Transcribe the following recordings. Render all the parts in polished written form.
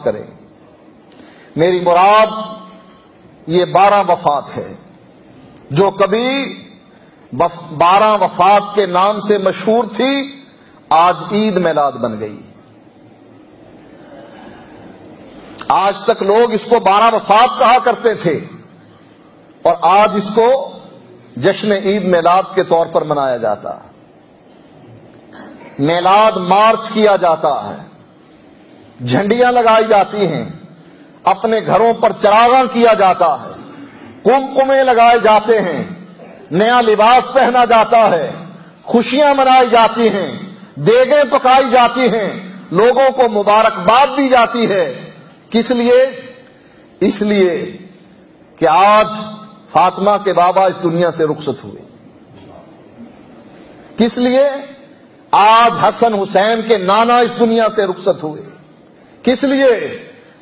کریں۔ میری مراد یہ 12 وفات ہے جو کبھی 12 وفات کے نام سے مشہور تھی، آج عید میلاد بن گئی۔ آج تک لوگ اس کو 12 وفات کہا کرتے تھے اور آج اس کو جشن عید میلاد کے طور پر منایا جاتا ہے۔ میلاد مارچ کیا جاتا ہے، جھنڈیاں لگائی جاتی ہیں، اپنے گھروں پر چراغاں کیا جاتا ہے، کمکمے لگائے جاتے ہیں، نیا لباس پہنا جاتا ہے، خوشیاں منائی جاتی ہیں، دیگیں پکائی جاتی ہیں، لوگوں کو مبارکباد دی جاتی ہے۔ کس لیے؟ اس لیے کہ آج فاطمہ کے بابا اس دنیا سے رخصت ہوئے۔ کس لیے؟ آج حسن حسین کے نانا اس دنیا سے رخصت ہوئے۔ کس لیے؟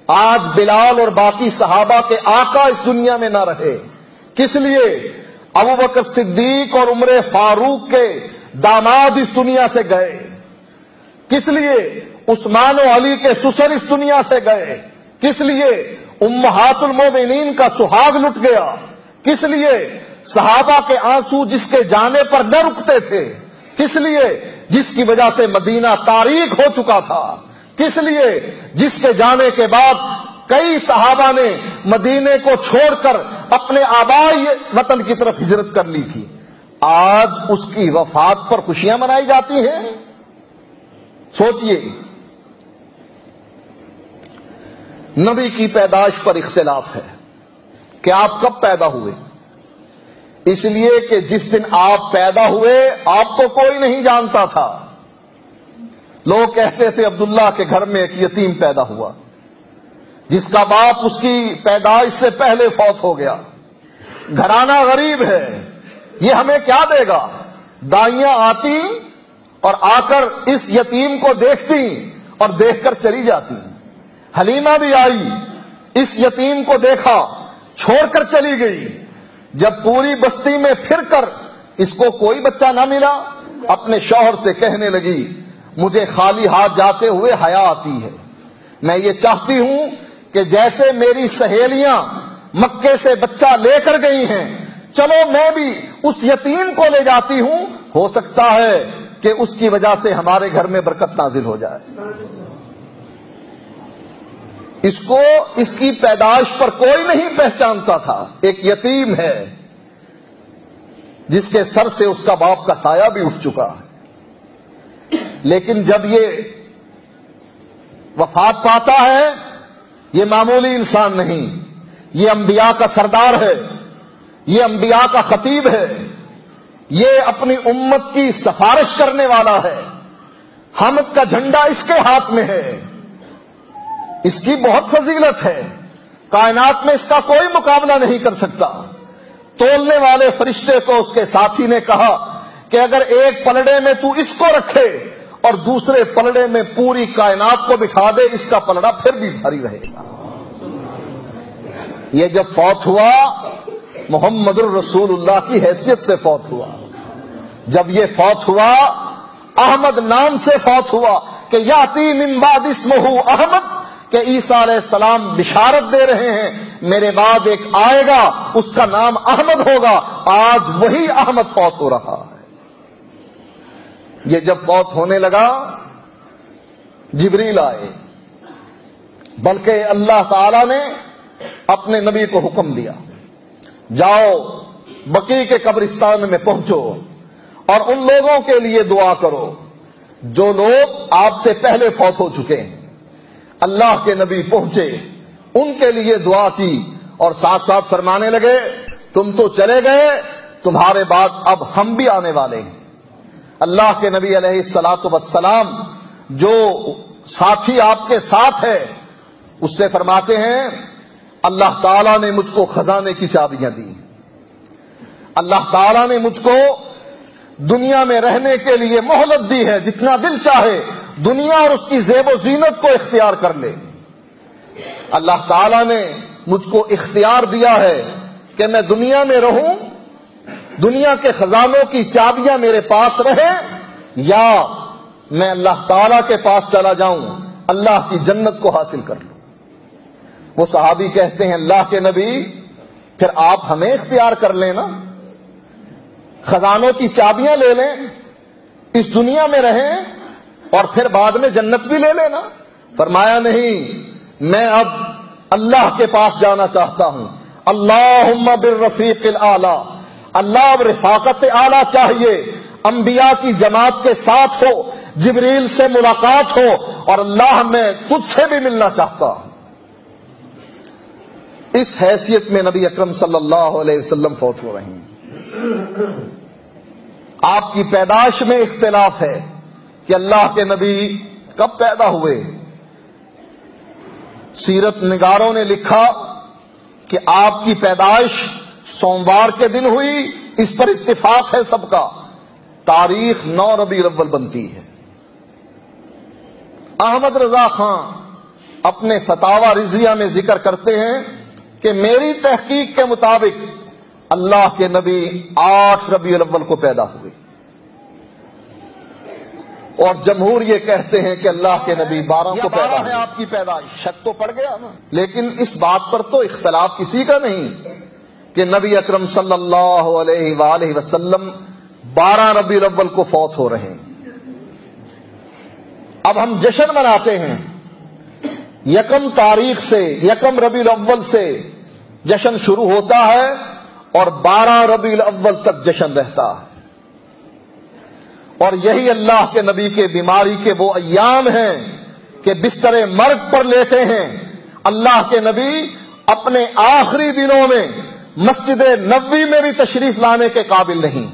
آج بلال اور باقی صحابہ کے آقا اس دنیا میں نہ رہے۔ کس لیے؟ ابوبکر صدیق اور عمر فاروق کے داماد اس دنیا سے گئے۔ کس لیے؟ عثمان و علی کے سسر اس دنیا سے گئے۔ کس لیے؟ امہات المومنین کا سہاگ لٹ گیا۔ کس لیے؟ صحابہ کے آنسو جس کے جانے پر نہ رکتے تھے۔ کس لیے؟ جس کی وجہ سے مدینہ تاریک ہو چکا تھا۔ کس لیے؟ جس کے جانے کے بعد کئی صحابہ نے مدینے کو چھوڑ کر اپنے آبائی وطن کی طرف ہجرت کر لی تھی۔ آج اس کی وفات پر خوشیاں منائی جاتی ہیں۔ سوچئے، نبی کی پیدائش پر اختلاف ہے کہ آپ کب پیدا ہوئے۔ اس لیے کہ جس دن آپ پیدا ہوئے آپ کو کوئی نہیں جانتا تھا۔ لوگ کہتے تھے عبداللہ کے گھر میں ایک یتیم پیدا ہوا جس کا باپ اس کی پیدائش سے پہلے فوت ہو گیا، گھرانہ غریب ہے، یہ ہمیں کیا دے گا۔ دائیاں آتی اور آ کر اس یتیم کو دیکھتی اور دیکھ کر چلی جاتی۔ حلیمہ بھی آئی، اس یتیم کو دیکھا، چھوڑ کر چلی گئی۔ جب پوری بستی میں پھر کر اس کو کوئی بچہ نہ ملا، اپنے شوہر سے کہنے لگی مجھے خالی ہاتھ جاتے ہوئے حیا آتی ہے، میں یہ چاہتی ہوں کہ جیسے میری سہیلیاں مکے سے بچہ لے کر گئی ہیں، چلو میں بھی اس یتیم کو لے جاتی ہوں، ہو سکتا ہے کہ اس کی وجہ سے ہمارے گھر میں برکت نازل ہو جائے۔ اس کو اس کی پیدائش پر کوئی نہیں پہچانتا تھا، ایک یتیم ہے جس کے سر سے اس کا باپ کا سایہ بھی اٹھ چکا ہے۔ لیکن جب یہ وفات پاتا ہے، یہ معمولی انسان نہیں، یہ انبیاء کا سردار ہے، یہ انبیاء کا خطیب ہے، یہ اپنی امت کی سفارش کرنے والا ہے، حمد کا جھنڈا اس کے ہاتھ میں ہے، اس کی بہت فضیلت ہے، کائنات میں اس کا کوئی مقابلہ نہیں کر سکتا۔ تولنے والے فرشتے کو اس کے ساتھی نے کہا کہ اگر ایک پلڑے میں تو اس کو رکھے اور دوسرے پلڑے میں پوری کائنات کو بٹھا دے، اس کا پلڑا پھر بھی بھاری رہے گا۔ یہ جب فوت ہوا، محمد الرسول اللہ کی حیثیت سے فوت ہوا۔ جب یہ فوت ہوا، احمد نام سے فوت ہوا کہ یاتی من بعد اسمہ احمد، کہ عیسیٰ علیہ السلام بشارت دے رہے ہیں میرے بعد ایک آئے گا، اس کا نام احمد ہوگا۔ آج وہی احمد فوت ہو رہا ہے۔ یہ جب فوت ہونے لگا، جبریل آئے، بلکہ اللہ تعالی نے اپنے نبی کو حکم دیا جاؤ بقیع کے قبرستان میں پہنچو اور ان لوگوں کے لیے دعا کرو جو لوگ آپ سے پہلے فوت ہو چکے ہیں۔ اللہ کے نبی پہنچے، ان کے لیے دعا کی اور ساتھ ساتھ فرمانے لگے تم تو چلے گئے، تمہارے بعد اب ہم بھی آنے والے ہیں۔ اللہ کے نبی علیہ الصلوۃ والسلام جو ساتھی آپ کے ساتھ ہے، اس سے فرماتے ہیں اللہ تعالیٰ نے مجھ کو خزانے کی چابیاں دی، اللہ تعالیٰ نے مجھ کو دنیا میں رہنے کے لیے مہلت دی ہے، جتنا دل چاہے دنیا اور اس کی زیب و زینت کو اختیار کر لے۔ اللہ تعالیٰ نے مجھ کو اختیار دیا ہے کہ میں دنیا میں رہوں، دنیا کے خزانوں کی چابیاں میرے پاس رہیں، یا میں اللہ تعالیٰ کے پاس چلا جاؤں، اللہ کی جنت کو حاصل کر لوں۔ وہ صحابی کہتے ہیں اللہ کے نبی پھر آپ ہمیں اختیار کر لینا، خزانوں کی چابیاں لے لیں، اس دنیا میں رہیں اور پھر بعد میں جنت بھی لے لینا۔ فرمایا نہیں، میں اب اللہ کے پاس جانا چاہتا ہوں، اللہم بالرفیق الاعلی، اللہ اب رفاقت اعلیٰ چاہیے، انبیاء کی جماعت کے ساتھ ہو، جبریل سے ملاقات ہو، اور اللہ میں تجھ سے بھی ملنا چاہتا ہوں۔ اس حیثیت میں نبی اکرم صلی اللہ علیہ وسلم فوت ہو رہے ہیں۔ آپ کی پیدائش میں اختلاف ہے کہ اللہ کے نبی کب پیدا ہوئے۔ سیرت نگاروں نے لکھا کہ آپ کی پیدائش سوموار کے دن ہوئی، اس پر اتفاق ہے سب کا، تاریخ 9 ربیع الاول بنتی ہے۔ احمد رضا خان اپنے فتاوی رضیہ میں ذکر کرتے ہیں کہ میری تحقیق کے مطابق اللہ کے نبی 8 ربیع الاول کو پیدا ہوئے، اور جمہور یہ کہتے ہیں کہ اللہ کے نبی 12 کو پیدا ہے۔ آپ کی پیدائش شک تو پڑ گیا نا، لیکن اس بات پر تو اختلاف کسی کا نہیں کہ نبی اکرم صلی اللہ علیہ وآلہ وسلم 12 ربیع الاول کو فوت ہو رہے ہیں۔ اب ہم جشن مناتے ہیں، 1 تاریخ سے 1 ربیع الاول سے جشن شروع ہوتا ہے اور 12 ربیع الاول تک جشن رہتا ہے، اور یہی اللہ کے نبی کے بیماری کے وہ ایام ہیں کہ بستر مرگ پر لیٹے ہیں۔ اللہ کے نبی اپنے آخری دنوں میں مسجد نبوی میں بھی تشریف لانے کے قابل نہیں۔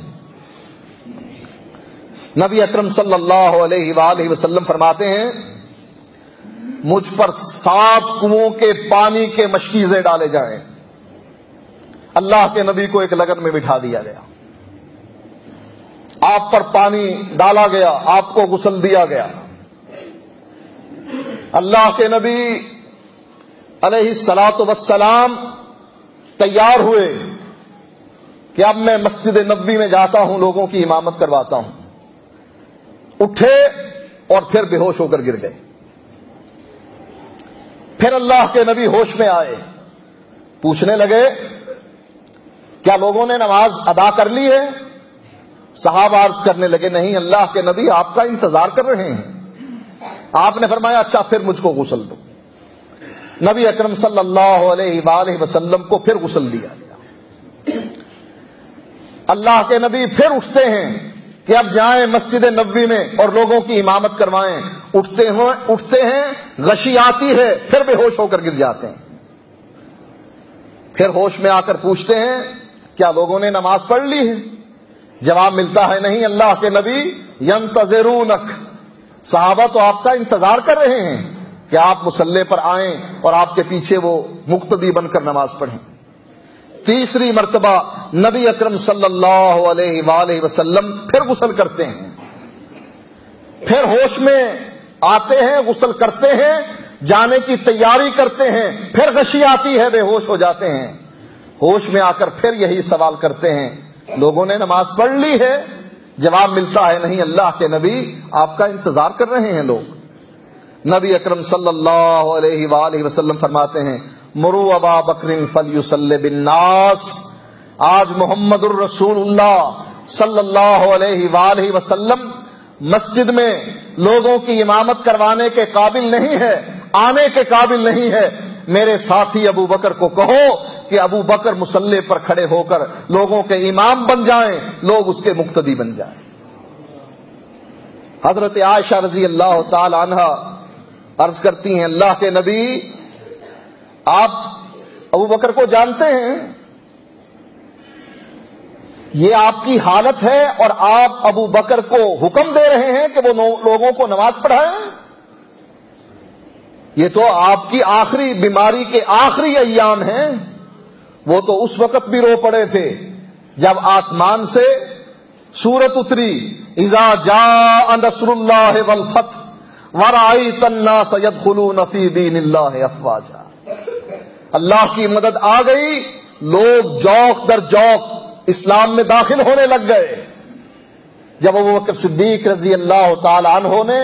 نبی اکرم صلی اللہ علیہ وآلہ وسلم فرماتے ہیں مجھ پر 7 کنووں کے پانی کے مشکیزے ڈالے جائیں۔ اللہ کے نبی کو ایک لگن میں بٹھا دیا گیا، آپ پر پانی ڈالا گیا، آپ کو غسل دیا گیا۔ اللہ کے نبی علیہ الصلاۃ والسلام تیار ہوئے کہ اب میں مسجد نبوی میں جاتا ہوں، لوگوں کی امامت کرواتا ہوں۔ اٹھے اور پھر بے ہوش ہو کر گر گئے۔ پھر اللہ کے نبی ہوش میں آئے، پوچھنے لگے کیا لوگوں نے نماز ادا کر لی ہے؟ صحابہ عرض کرنے لگے نہیں اللہ کے نبی آپ کا انتظار کر رہے ہیں۔ آپ نے فرمایا اچھا پھر مجھ کو غسل دو۔ نبی اکرم صلی اللہ علیہ وآلہ وسلم کو پھر غسل دیا گیا۔ اللہ کے نبی پھر اٹھتے ہیں کہ اب جائیں مسجد نبوی میں اور لوگوں کی امامت کروائیں۔ اٹھتے ہیں، غشی آتی ہے، پھر بے ہوش ہو کر گر جاتے ہیں۔ پھر ہوش میں آ کر پوچھتے ہیں کیا لوگوں نے نماز پڑھ لی ہے؟ جواب ملتا ہے نہیں اللہ کے نبی ینتظرونک، صحابہ تو آپ کا انتظار کر رہے ہیں کہ آپ مصلی پر آئیں اور آپ کے پیچھے وہ مقتدی بن کر نماز پڑھیں۔ تیسری مرتبہ نبی اکرم صلی اللہ علیہ وآلہ وسلم پھر غسل کرتے ہیں، پھر ہوش میں آتے ہیں، غسل کرتے ہیں، جانے کی تیاری کرتے ہیں، پھر غشی آتی ہے، بے ہوش ہو جاتے ہیں۔ ہوش میں آ کر پھر یہی سوال کرتے ہیں لوگوں نے نماز پڑھ لی ہے؟ جواب ملتا ہے نہیں اللہ کے نبی آپ کا انتظار کر رہے ہیں لوگ۔ نبی اکرم صلی اللہ علیہ وآلہ وسلم فرماتے ہیں مروا ابا بکر فلیصلی بالناس، آج محمد الرسول اللہ صلی اللہ علیہ وآلہ وسلم مسجد میں لوگوں کی امامت کروانے کے قابل نہیں ہے، آنے کے قابل نہیں ہے، میرے ساتھی ابو بکر کو کہو کہ ابو بکر مصلی پر کھڑے ہو کر لوگوں کے امام بن جائیں، لوگ اس کے مقتدی بن جائیں۔ حضرت عائشہ رضی اللہ تعالی عنہا عرض کرتی ہیں اللہ کے نبی آپ ابو بکر کو جانتے ہیں، یہ آپ کی حالت ہے اور آپ ابو بکر کو حکم دے رہے ہیں کہ وہ لوگوں کو نماز پڑھائیں؟ یہ تو آپ کی آخری بیماری کے آخری ایام ہیں۔ وہ تو اس وقت بھی رو پڑے تھے جب آسمان سے سورت اتری اذا جاء نصر اللہ والفتح ورأیت الناس يدخلون فی دین اللہ افواجا، اللہ کی مدد آ گئی، لوگ جوق در جوق اسلام میں داخل ہونے لگ گئے۔ جب ابوبکر صدیق رضی اللہ تعالی عنہ نے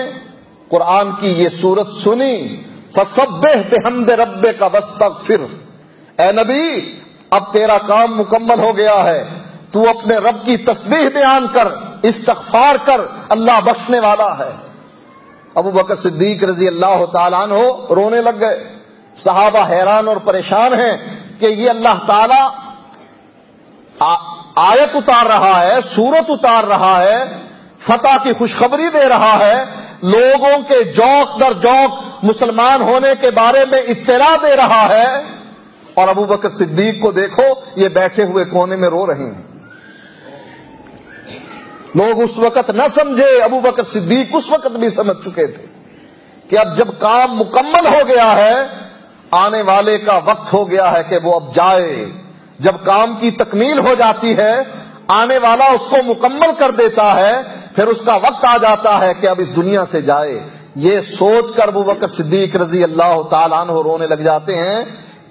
قرآن کی یہ سورت سنی فسبح بحمد ربک واستغفر، اے نبی اب تیرا کام مکمل ہو گیا ہے، تو اپنے رب کی تسبیح بیان کر، استغفار کر، اللہ بخشنے والا ہے۔ ابو بکر صدیق رضی اللہ تعالیٰ عنہ رونے لگ گئے۔ صحابہ حیران اور پریشان ہیں کہ یہ اللہ تعالیٰ آیت اتار رہا ہے، سورت اتار رہا ہے، فتح کی خوشخبری دے رہا ہے، لوگوں کے جوق در جوق مسلمان ہونے کے بارے میں اطلاع دے رہا ہے، اور ابو بکر صدیق کو دیکھو یہ بیٹھے ہوئے کونے میں رو رہے ہیں۔ لوگ اس وقت نہ سمجھے، ابو بکر صدیق اس وقت بھی سمجھ چکے تھے کہ اب جب کام مکمل ہو گیا ہے، آنے والے کا وقت ہو گیا ہے کہ وہ اب جائے۔ جب کام کی تکمیل ہو جاتی ہے، آنے والا اس کو مکمل کر دیتا ہے، پھر اس کا وقت آ جاتا ہے کہ اب اس دنیا سے جائے۔ یہ سوچ کر ابو بکر صدیق رضی اللہ تعالیٰ عنہ رونے لگ جاتے ہیں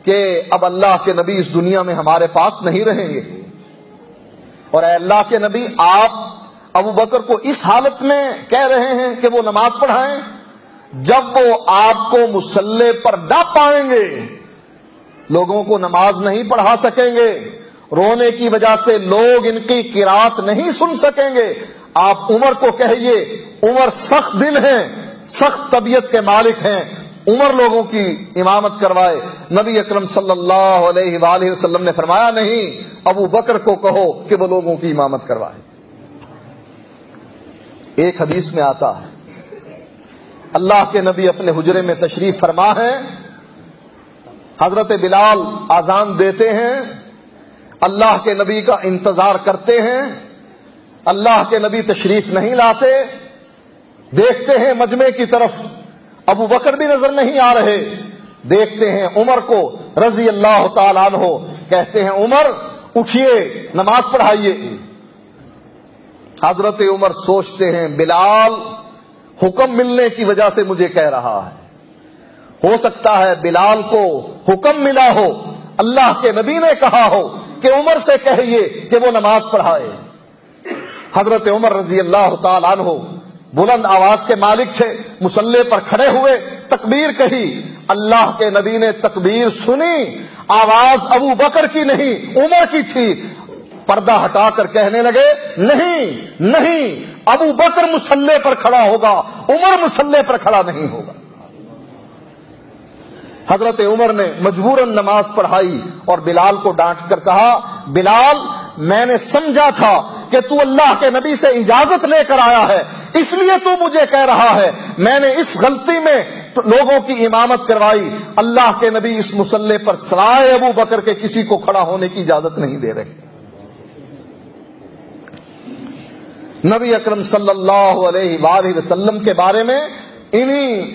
کہ اب اللہ کے نبی اس دنیا میں ہمارے پاس نہیں رہیں گے۔ اور اے اللہ کے نبی، آپ ابو بکر کو اس حالت میں کہہ رہے ہیں کہ وہ نماز پڑھائیں جب وہ آپ کو مصلی پر نہ پائیں گے، لوگوں کو نماز نہیں پڑھا سکیں گے، رونے کی وجہ سے لوگ ان کی قرات نہیں سن سکیں گے۔ آپ عمر کو کہیے، عمر سخت دل ہیں، سخت طبیعت کے مالک ہیں، عمر لوگوں کی امامت کروائے۔ نبی اکرم صلی اللہ علیہ وآلہ وسلم نے فرمایا نہیں، ابو بکر کو کہو کہ وہ لوگوں کی امامت کروائے۔ ایک حدیث میں آتا ہے اللہ کے نبی اپنے حجرے میں تشریف فرما ہے، حضرت بلال اذان دیتے ہیں، اللہ کے نبی کا انتظار کرتے ہیں، اللہ کے نبی تشریف نہیں لاتے، دیکھتے ہیں مجمع کی طرف، ابو بکر بھی نظر نہیں آ رہے، دیکھتے ہیں عمر کو رضی اللہ تعالیٰ عنہ، کہتے ہیں عمر اٹھیے نماز پڑھائیے۔ حضرت عمر سوچتے ہیں بلال حکم ملنے کی وجہ سے مجھے کہہ رہا ہے، ہو سکتا ہے بلال کو حکم ملا ہو، اللہ کے نبی نے کہا ہو کہ عمر سے کہیے کہ وہ نماز پڑھائے۔ حضرت عمر رضی اللہ تعالیٰ عنہ بلند آواز کے مالک تھے، مصلی پر کھڑے ہوئے، تکبیر کہی، اللہ کے نبی نے تکبیر سنی، آواز ابو بکر کی نہیں عمر کی تھی، پردہ ہٹا کر کہنے لگے نہیں نہیں، ابو بکر مصلی پر کھڑا ہوگا، عمر مصلی پر کھڑا نہیں ہوگا۔ حضرت عمر نے مجبوراً نماز پڑھائی اور بلال کو ڈانٹ کر کہا، بلال میں نے سمجھا تھا کہ تو اللہ کے نبی سے اجازت لے کر آیا ہے، اس لیے تو مجھے کہہ رہا ہے، میں نے اس غلطی میں لوگوں کی امامت کروائی، اللہ کے نبی اس مصلی پر سوائے ابو بکر کے کسی کو کھڑا ہونے کی اجازت نہیں دے رہے۔ نبی اکرم صلی اللہ علیہ وآلہ وسلم کے بارے میں انہی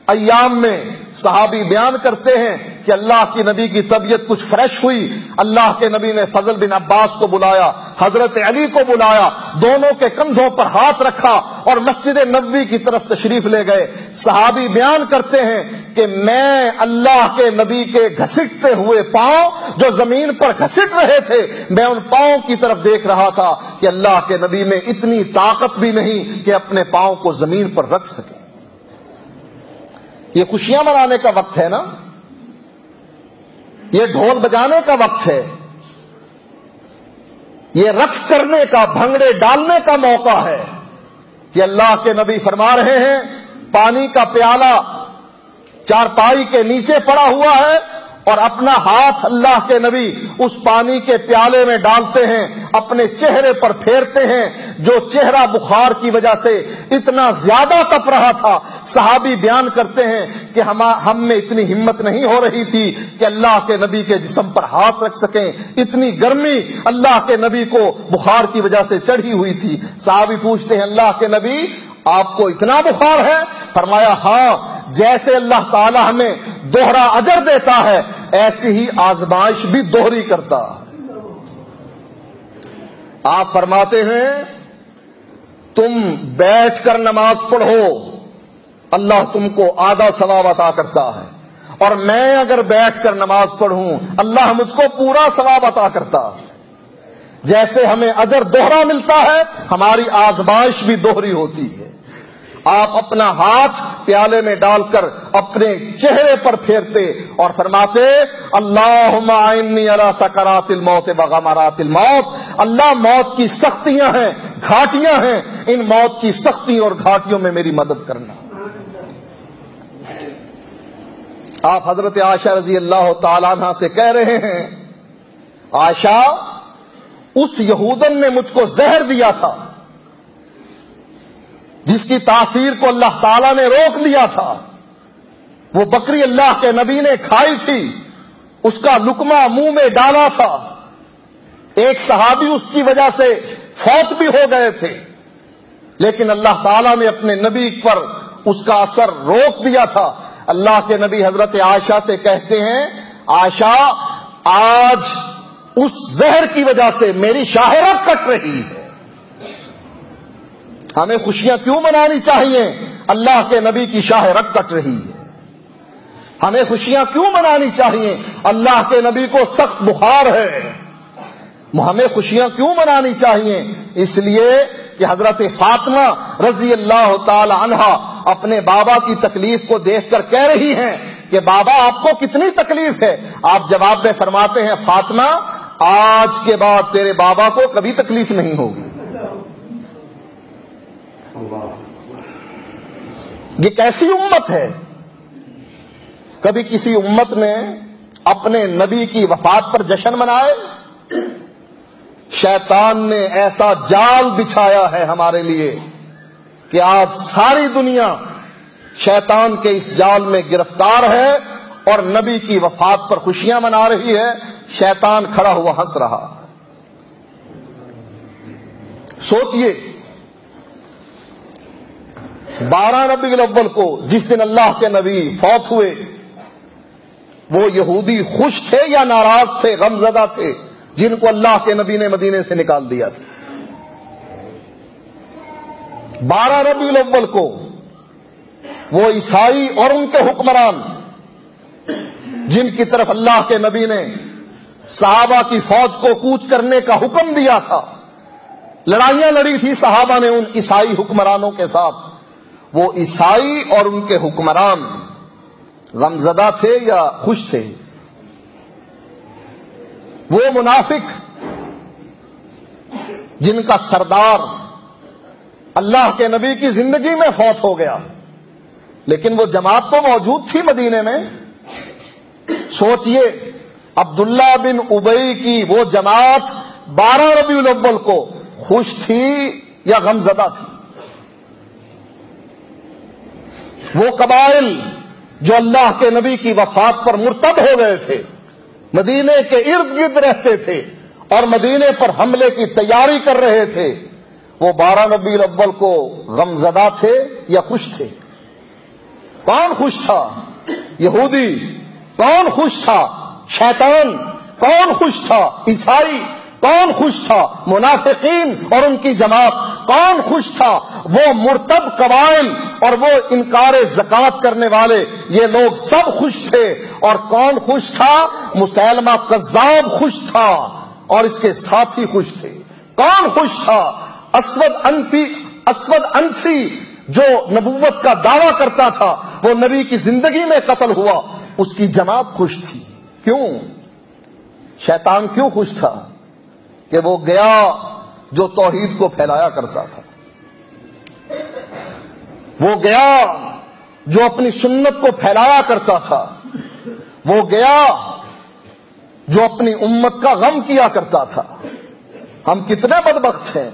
ایام میں صحابی بیان کرتے ہیں کہ اللہ کی نبی کی طبیعت کچھ فریش ہوئی، اللہ کے نبی نے فضل بن عباس کو بلایا، حضرت علی کو بلایا، دونوں کے کندھوں پر ہاتھ رکھا اور مسجد نبوی کی طرف تشریف لے گئے۔ صحابی بیان کرتے ہیں کہ میں اللہ کے نبی کے گھسٹتے ہوئے پاؤں جو زمین پر گھسٹ رہے تھے، میں ان پاؤں کی طرف دیکھ رہا تھا کہ اللہ کے نبی میں اتنی طاقت بھی نہیں کہ اپنے پاؤں کو زمین پر رکھ سکے۔ یہ خوشیاں منانے کا وقت ہے نا، یہ ڈھول بجانے کا وقت ہے، یہ رقص کرنے کا، بھنگڑے ڈالنے کا موقع ہے کہ اللہ کے نبی فرما رہے ہیں پانی کا پیالہ چارپائی کے نیچے پڑا ہوا ہے اور اپنا ہاتھ اللہ کے نبی اس پانی کے پیالے میں ڈالتے ہیں، اپنے چہرے پر پھیرتے ہیں، جو چہرہ بخار کی وجہ سے اتنا زیادہ تپ رہا تھا۔ صحابی بیان کرتے ہیں کہ ہم میں اتنی ہمت نہیں ہو رہی تھی کہ اللہ کے نبی کے جسم پر ہاتھ رکھ سکیں، اتنی گرمی اللہ کے نبی کو بخار کی وجہ سے چڑھی ہوئی تھی۔ صحابی پوچھتے ہیں اللہ کے نبی آپ کو اتنا بخار ہے؟ فرمایا ہاں، جیسے اللہ تعالی ہمیں دوہرا اجر دیتا ہے ایسی ہی آزمائش بھی دوہری کرتا ہے۔ آپ فرماتے ہیں تم بیٹھ کر نماز پڑھو، اللہ تم کو آدھا ثواب عطا کرتا ہے، اور میں اگر بیٹھ کر نماز پڑھوں اللہ مجھ کو پورا ثواب عطا کرتا ہے۔ جیسے ہمیں اجر دوہرا ملتا ہے، ہماری آزمائش بھی دوہری ہوتی ہے۔ آپ اپنا ہاتھ پیالے میں ڈال کر اپنے چہرے پر پھیرتے اور فرماتے اللہم اعنی علی سکرات الموت وغمرات الموت، اللہ موت کی سختیاں ہیں، گھاٹیاں ہیں، ان موت کی سختی اور گھاٹیوں میں میری مدد کرنا۔ آپ حضرت عائشہ رضی اللہ تعالی عنہ سے کہہ رہے ہیں عائشہ اس یہودن نے مجھ کو زہر دیا تھا جس کی تاثیر کو اللہ تعالیٰ نے روک دیا تھا، وہ بکری اللہ کے نبی نے کھائی تھی، اس کا لقمہ منہ میں ڈالا تھا، ایک صحابی اس کی وجہ سے فوت بھی ہو گئے تھے، لیکن اللہ تعالیٰ نے اپنے نبی پر اس کا اثر روک دیا تھا۔ اللہ کے نبی حضرت عائشہ سے کہتے ہیں عائشہ آج اس زہر کی وجہ سے میری شاہرت کٹ رہی ہے، ہمیں خوشیاں کیوں منانی چاہیے؟ اللہ کے نبی کی شاہرت کٹ رہی ہے۔ ہمیں خوشیاں کیوں منانی چاہیے؟ اللہ کے نبی کو سخت بخار ہے۔ ہمیں خوشیاں کیوں منانی چاہیے؟ اس لیے کہ حضرت فاطمہ رضی اللہ تعالی عنہا اپنے بابا کی تکلیف کو دیکھ کر کہہ رہی ہیں کہ بابا آپ کو کتنی تکلیف ہے؟ آپ جواب میں فرماتے ہیں فاطمہ آج کے بعد تیرے بابا کو کبھی تکلیف نہیں ہوگی۔ یہ کیسی امت ہے؟ کبھی کسی امت نے اپنے نبی کی وفات پر جشن منائے؟ شیطان نے ایسا جال بچھایا ہے ہمارے لیے کہ آج ساری دنیا شیطان کے اس جال میں گرفتار ہے اور نبی کی وفات پر خوشیاں منا رہی ہے، شیطان کھڑا ہوا ہنس رہا۔ سوچئے 12 ربیع الاول کو جس دن اللہ کے نبی فوت ہوئے، وہ یہودی خوش تھے یا ناراض تھے، غمزدہ تھے، جن کو اللہ کے نبی نے مدینے سے نکال دیا تھا؟ 12 ربیع الاول کو وہ عیسائی اور ان کے حکمران جن کی طرف اللہ کے نبی نے صحابہ کی فوج کو کوچ کرنے کا حکم دیا تھا، لڑائیاں لڑی تھی صحابہ نے ان عیسائی حکمرانوں کے ساتھ، وہ عیسائی اور ان کے حکمران غمزدہ تھے یا خوش تھے؟ وہ منافق جن کا سردار اللہ کے نبی کی زندگی میں فوت ہو گیا، لیکن وہ جماعت تو موجود تھی مدینے میں۔ سوچئے عبداللہ بن ابی کی وہ جماعت 12 ربیع الاول کو خوش تھی یا غمزدہ تھی؟ وہ قبائل جو اللہ کے نبی کی وفات پر مرتد ہو گئے تھے، مدینے کے ارد گرد رہتے تھے اور مدینے پر حملے کی تیاری کر رہے تھے، وہ 12 ربیع الاول کو غمزدہ تھے یا خوش تھے؟ کون خوش تھا؟ یہودی؟ کون خوش تھا؟ شیطان؟ کون خوش تھا؟ عیسائی؟ کون خوش تھا؟ منافقین اور ان کی جماعت؟ کون خوش تھا؟ وہ مرتد قبائل اور وہ انکار زکوٰۃ کرنے والے، یہ لوگ سب خوش تھے۔ اور کون خوش تھا؟ مسیلمہ کذاب خوش تھا اور اس کے ساتھی خوش تھے۔ کون خوش تھا؟ اسود انسی جو نبوت کا دعویٰ کرتا تھا، وہ نبی کی زندگی میں قتل ہوا، اس کی جماعت خوش تھی۔ کیوں؟ شیطان کیوں خوش تھا؟ کہ وہ گیا جو توحید کو پھیلایا کرتا تھا، وہ گیا جو اپنی سنت کو پھیلایا کرتا تھا، وہ گیا جو اپنی امت کا غم کیا کرتا تھا۔ ہم کتنے بدبخت ہیں